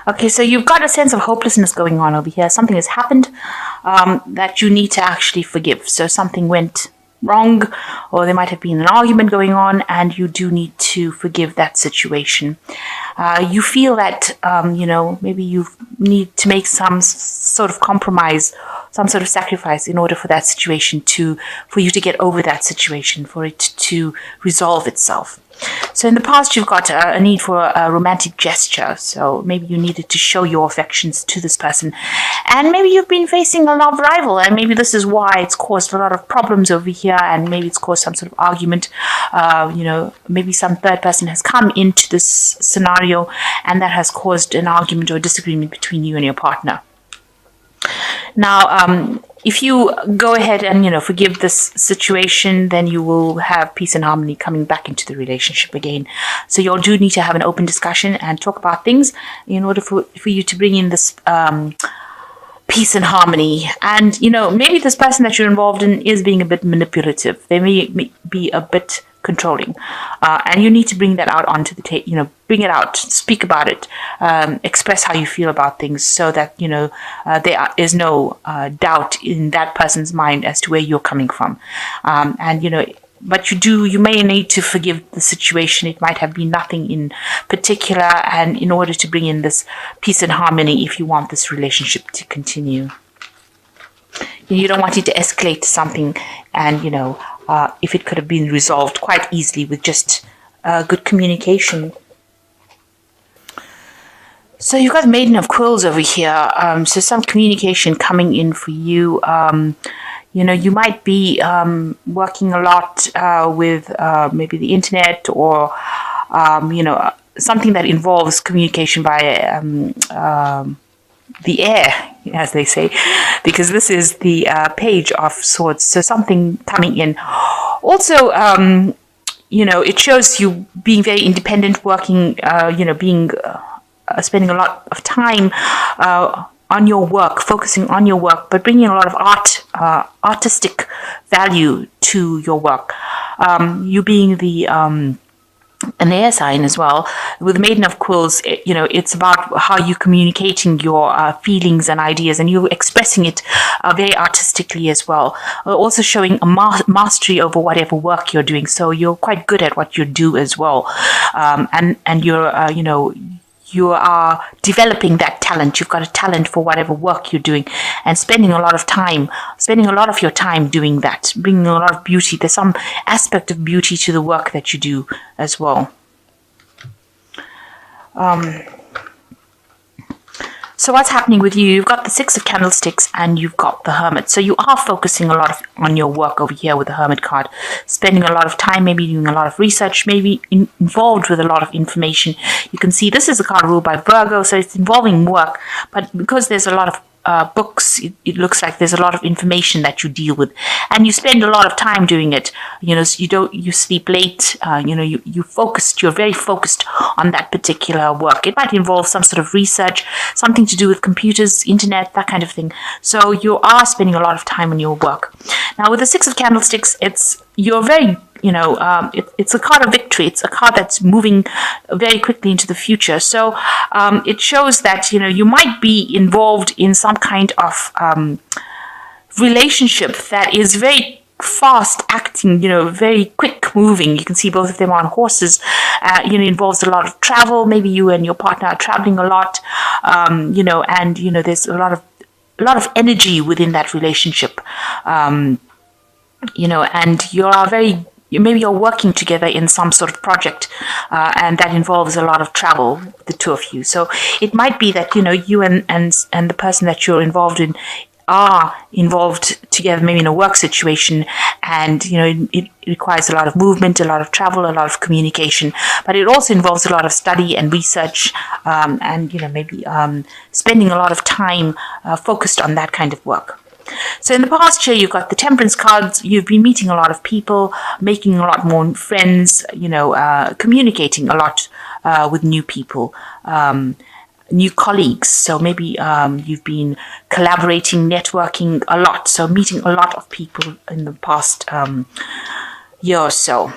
Okay, so you've got a sense of hopelessness going on over here. Something has happened that you need to actually forgive. So something went wrong, or there might have been an argument going on, and you do need to forgive that situation. You feel that, maybe you need to make some sort of compromise, some sort of sacrifice in order for that situation for you to get over that situation, for it to resolve itself. So in the past, you've got a need for a romantic gesture. So maybe you needed to show your affections to this person. And maybe you've been facing a love rival. And maybe this is why it's caused a lot of problems over here. And maybe it's caused some sort of argument. Maybe some third person has come into this scenario. And that has caused an argument or disagreement between you and your partner. Now, if you go ahead and, forgive this situation, then you will have peace and harmony coming back into the relationship again. So you all do need to have an open discussion and talk about things in order for you to bring in this peace and harmony. And, maybe this person that you're involved in is being a bit manipulative. They may be a bit controlling, and you need to bring that out onto the table. Bring it out, speak about it, express how you feel about things, so that there is no doubt in that person's mind as to where you're coming from. But you may need to forgive the situation. It might have been nothing in particular, and in order to bring in this peace and harmony, if you want this relationship to continue, you don't want it to escalate to something, and if it could have been resolved quite easily with just good communication. So you've got Maiden of Quills over here. So some communication coming in for you. You might be working a lot with maybe the internet, or something that involves communication by the air, as they say, because this is the Page of Swords. So something coming in. Also, it shows you being very independent, working, spending a lot of time on your work, focusing on your work, but bringing a lot of artistic value to your work. You being an air sign as well. With Maiden of Quills, it's about how you're communicating your feelings and ideas, and you're expressing it very artistically as well. Also showing a mastery over whatever work you're doing. So you're quite good at what you do as well. And you're, you are developing that talent. You've got a talent for whatever work you're doing, and spending a lot of your time doing that, bringing a lot of beauty. There's some aspect of beauty to the work that you do as well. So what's happening with you? You've got the Six of Candlesticks and you've got the Hermit. So you are focusing a lot on your work over here with the Hermit card, spending a lot of time, maybe doing a lot of research, maybe involved with a lot of information. You can see this is a card ruled by Virgo, so it's involving work, but because there's a lot of books, it looks like there's a lot of information that you deal with, and you spend a lot of time doing it. You sleep late. You're very focused on that particular work. It might involve some sort of research, something to do with computers, internet, that kind of thing. So you are spending a lot of time on your work. Now with the Six of Candlesticks, you're very it's a card of victory. It's a card that's moving very quickly into the future. So it shows that, you might be involved in some kind of relationship that is very fast acting, very quick moving. You can see both of them on horses. Involves a lot of travel. Maybe you and your partner are traveling a lot, and, there's a lot of energy within that relationship. And maybe you're working together in some sort of project, and that involves a lot of travel, the two of you. So it might be that, you and the person that you're involved in are involved together, maybe in a work situation, and, it requires a lot of movement, a lot of travel, a lot of communication, but it also involves a lot of study and research, and, maybe spending a lot of time focused on that kind of work. So in the past year, you've got the Temperance cards. You've been meeting a lot of people, making a lot more friends, communicating a lot with new people, new colleagues. So maybe you've been collaborating, networking a lot. So meeting a lot of people in the past year or so.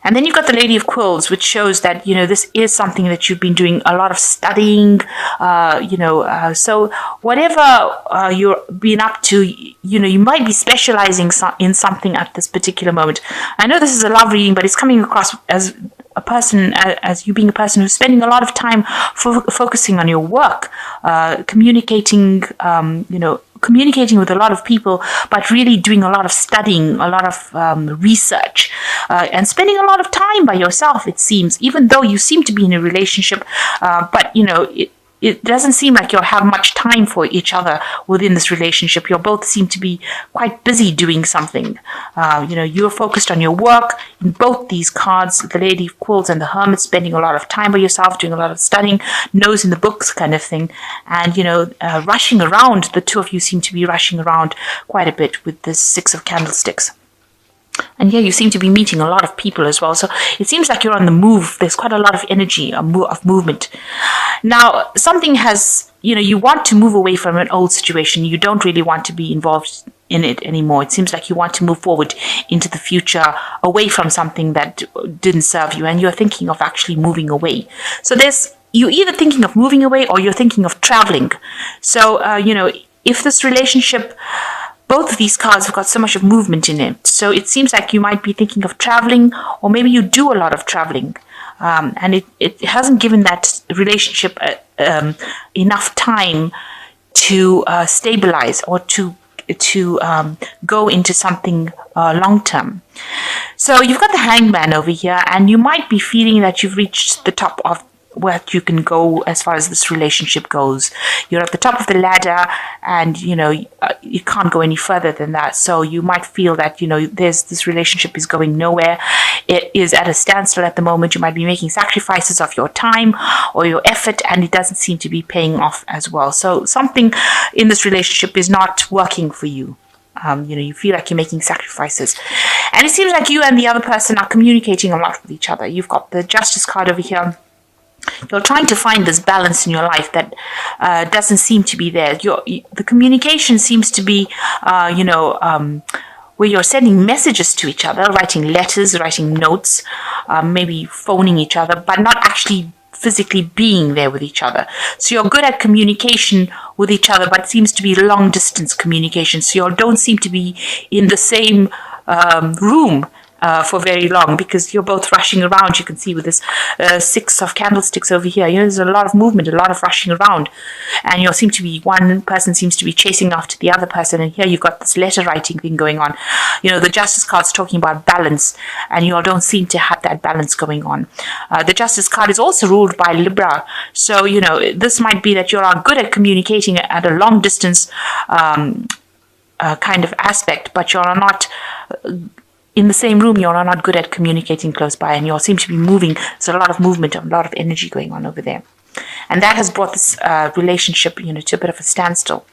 And then you've got the Lady of Quills, which shows that, this is something that you've been doing a lot of studying, so whatever you're being up to, you might be specializing in something at this particular moment. I know this is a love reading, but it's coming across as a person, as you being a person who's spending a lot of time focusing on your work, communicating with a lot of people, but really doing a lot of studying, a lot of research, and spending a lot of time by yourself, it seems, even though you seem to be in a relationship, but it doesn't seem like you'll have much time for each other within this relationship. You both seem to be quite busy doing something. You're focused on your work. In both these cards, the Lady of Quills and the Hermit, spending a lot of time by yourself, doing a lot of studying, nose in the books kind of thing. And, rushing around. The two of you seem to be rushing around quite a bit with this Six of Candlesticks. And yeah, you seem to be meeting a lot of people as well. So it seems like you're on the move. There's quite a lot of energy, of movement. Now, something has, you want to move away from an old situation. You don't really want to be involved in it anymore. It seems like you want to move forward into the future, away from something that didn't serve you. And you're thinking of actually moving away. So you're either thinking of moving away or you're thinking of traveling. So, if this relationship, both of these cards have got so much of movement in it. So it seems like you might be thinking of traveling, or maybe you do a lot of traveling. And it hasn't given that relationship enough time to stabilize or to go into something long term. So you've got the Hangman over here, and you might be feeling that you've reached the top of where you can go as far as this relationship goes. You're at the top of the ladder, and you can't go any further than that. So you might feel that this relationship is going nowhere. It is at a standstill at the moment. You might be making sacrifices of your time or your effort, and it doesn't seem to be paying off as well. So something in this relationship is not working for you. You feel like you're making sacrifices. And it seems like you and the other person are communicating a lot with each other. You've got the Justice card over here. You're trying to find this balance in your life that doesn't seem to be there. The communication seems to be, where you're sending messages to each other, writing letters, writing notes, maybe phoning each other, but not actually physically being there with each other. So you're good at communication with each other, but it seems to be long distance communication. So you don't seem to be in the same room for very long, because you're both rushing around. You can see with this Six of Candlesticks over here, there's a lot of movement, a lot of rushing around, and one person seems to be chasing after the other person, and here you've got this letter writing thing going on. The Justice card's talking about balance, and you all don't seem to have that balance going on. The Justice card is also ruled by Libra, so this might be that you are good at communicating at a long distance kind of aspect, but you are not in the same room. You're not good at communicating close by, and you all seem to be moving. There's a lot of movement, a lot of energy going on over there. And that has brought this relationship, to a bit of a standstill.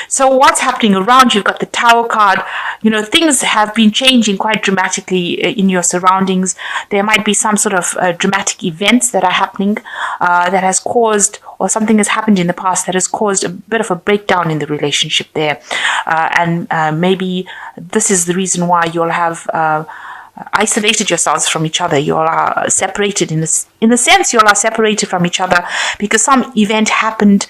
So what's happening around? You've got the Tower card. Things have been changing quite dramatically in your surroundings. There might be some sort of dramatic events that are happening that has caused, or something has happened in the past that has caused a bit of a breakdown in the relationship there. And maybe this is the reason why you'll have isolated yourselves from each other. You all are separated in a sense. You all are separated from each other because some event happened.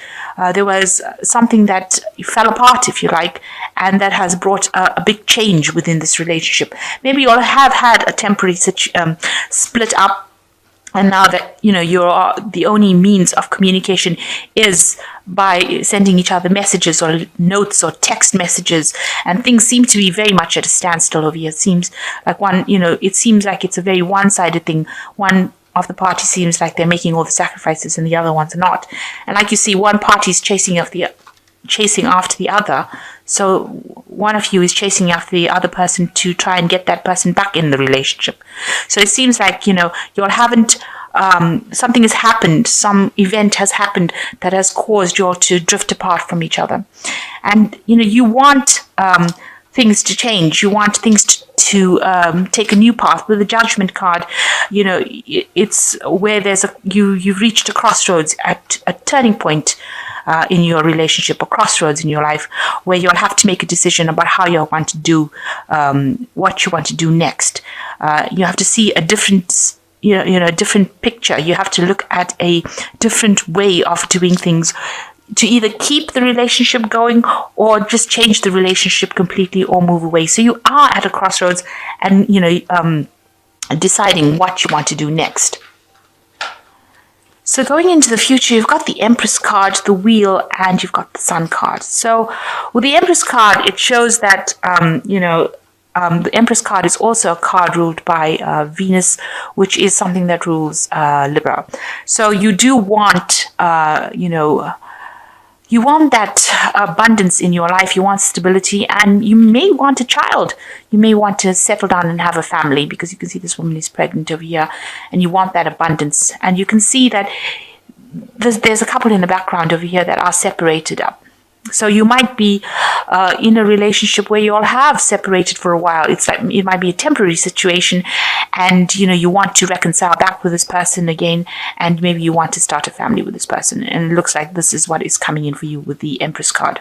There was something that fell apart, if you like, and that has brought a big change within this relationship. Maybe you all have had a temporary split up. And now that, you're the only means of communication is by sending each other messages or notes or text messages, and things seem to be very much at a standstill over here. It seems like it seems like it's a very one-sided thing. One of the parties seems like they're making all the sacrifices and the other ones are not. And like you see, one party's chasing after the other. So one of you is chasing after the other person to try and get that person back in the relationship. So it seems like, you all haven't, something has happened, some event has happened that has caused you all to drift apart from each other. And, you want things to change. You want things to take a new path. With the Judgment card, it's where you've reached a crossroads, at a turning point. in your relationship, a crossroads in your life, where you'll have to make a decision about how you want to do, what you want to do next. You have to see a different, a different picture. You have to look at a different way of doing things, to either keep the relationship going or just change the relationship completely or move away. So you are at a crossroads, and deciding what you want to do next. So going into the future, you've got the Empress card, the Wheel, and you've got the Sun card. So with the Empress card, it shows that the Empress card is also a card ruled by Venus, which is something that rules Libra. So you do want, you want that abundance in your life. You want stability, and you may want a child. You may want to settle down and have a family, because you can see this woman is pregnant over here, and you want that abundance. And you can see that there's a couple in the background over here that are separated up. So you might be in a relationship where you all have separated for a while. It's like it might be a temporary situation, and you want to reconcile back with this person again, and maybe you want to start a family with this person. And it looks like this is what is coming in for you with the Empress card.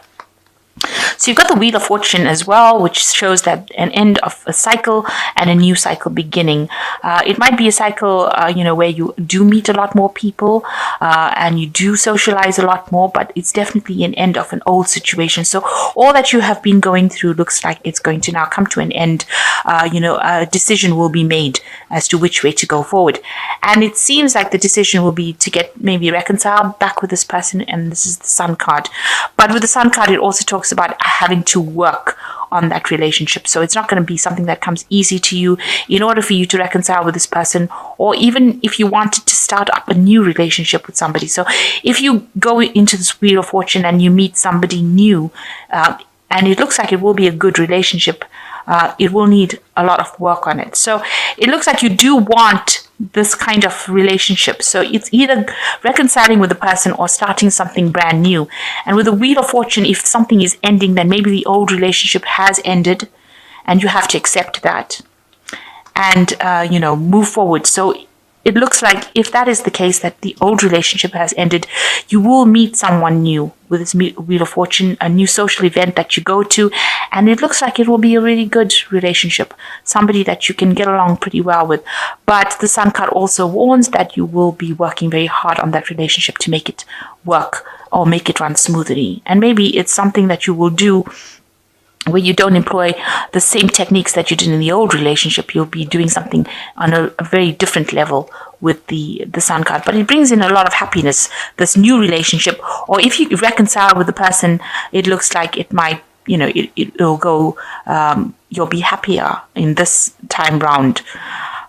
So you've got the Wheel of Fortune as well, which shows that an end of a cycle and a new cycle beginning. It might be a cycle, where you do meet a lot more people and you do socialize a lot more, but it's definitely an end of an old situation. So all that you have been going through looks like it's going to now come to an end. A decision will be made as to which way to go forward. And it seems like the decision will be to get maybe reconciled back with this person, and this is the Sun card. But with the Sun card, it also talks about having to work on that relationship. So it's not going to be something that comes easy to you in order for you to reconcile with this person, or even if you wanted to start up a new relationship with somebody. So if you go into this Wheel of Fortune and you meet somebody new, and it looks like it will be a good relationship, it will need a lot of work on it. So it looks like you do want this kind of relationship. So it's either reconciling with the person or starting something brand new. And with the Wheel of Fortune, if something is ending, then maybe the old relationship has ended, and you have to accept that and move forward. So it looks like if that is the case, that the old relationship has ended, you will meet someone new with this Wheel of Fortune, a new social event that you go to, and it looks like it will be a really good relationship, somebody that you can get along pretty well with. But the Sun card also warns that you will be working very hard on that relationship to make it work or make it run smoothly. And maybe it's something that you will do where you don't employ the same techniques that you did in the old relationship. You'll be doing something on a very different level with the Sun card. But it brings in a lot of happiness, this new relationship. Or if you reconcile with the person, it looks like it might, it'll go, you'll be happier in this time round.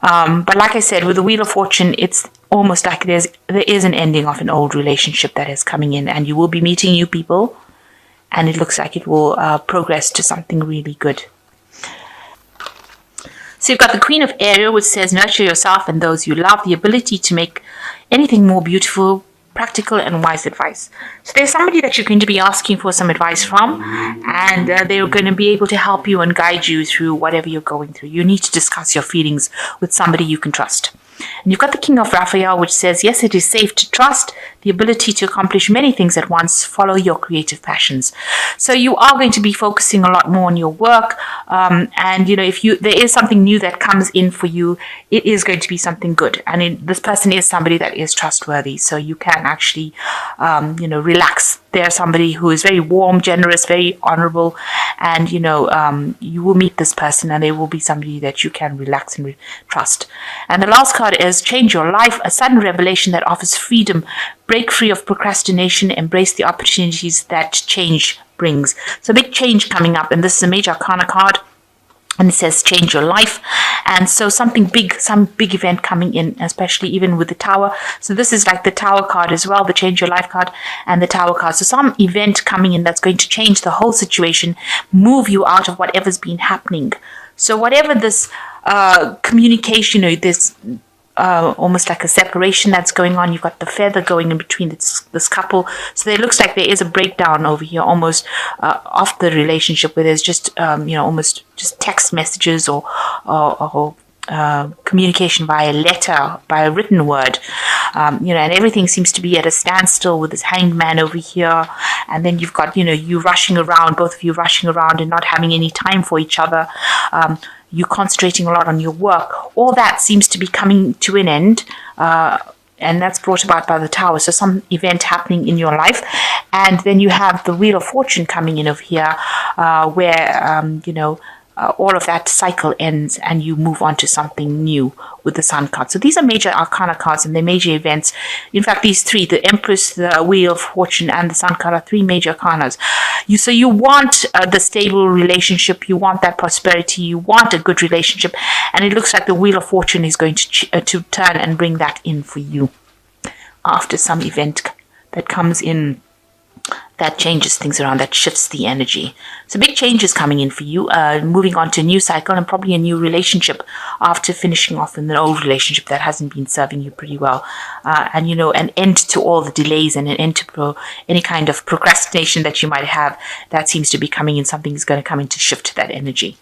But like I said, with the Wheel of Fortune, it's almost like there is an ending of an old relationship that is coming in, and you will be meeting new people. And it looks like it will progress to something really good. So you've got the Queen of Ariel, which says, nurture yourself and those you love, the ability to make anything more beautiful, practical and wise advice. So there's somebody that you're going to be asking for some advice from, and they're going to be able to help you and guide you through whatever you're going through. You need to discuss your feelings with somebody you can trust. And you've got the King of Raphael, which says, yes, it is safe to trust, the ability to accomplish many things at once, follow your creative passions. So you are going to be focusing a lot more on your work. And, if there is something new that comes in for you, it is going to be something good. And this person is somebody that is trustworthy. So you can actually, relax. They're somebody who is very warm, generous, very honorable. And, you will meet this person, and they will be somebody that you can relax and trust. And the last card is change your life, a sudden revelation that offers freedom. Break free of procrastination, embrace the opportunities that change brings. So big change coming up, and this is a major arcana card. And it says change your life. And so some big event coming in, especially even with the Tower. So this is like the Tower card as well, the change your life card and the Tower card. So some event coming in that's going to change the whole situation, move you out of whatever's been happening. So whatever this communication, this almost like a separation that's going on. You've got the feather going in between this couple. So it looks like there is a breakdown over here, almost of the relationship, where there's just almost just text messages or communication via letter, by a written word, and everything seems to be at a standstill with this hanged man over here. And then you've got, you rushing around, both of you rushing around and not having any time for each other. You concentrating a lot on your work. All that seems to be coming to an end. And that's brought about by the Tower. So some event happening in your life. And then you have the Wheel of Fortune coming in over here, where, all of that cycle ends and you move on to something new with the Sun card. So these are major arcana cards and they're major events. In fact, these three, the Empress, the Wheel of Fortune, and the Sun card, are three major arcanas. So you want the stable relationship, you want that prosperity, you want a good relationship, and it looks like the Wheel of Fortune is going to turn and bring that in for you after some event that comes in, that changes things around, that shifts the energy. So big changes coming in for you, moving on to a new cycle and probably a new relationship after finishing off in an old relationship that hasn't been serving you pretty well. And an end to all the delays and an end to any kind of procrastination that you might have. That seems to be coming in. Something is going to come in to shift that energy.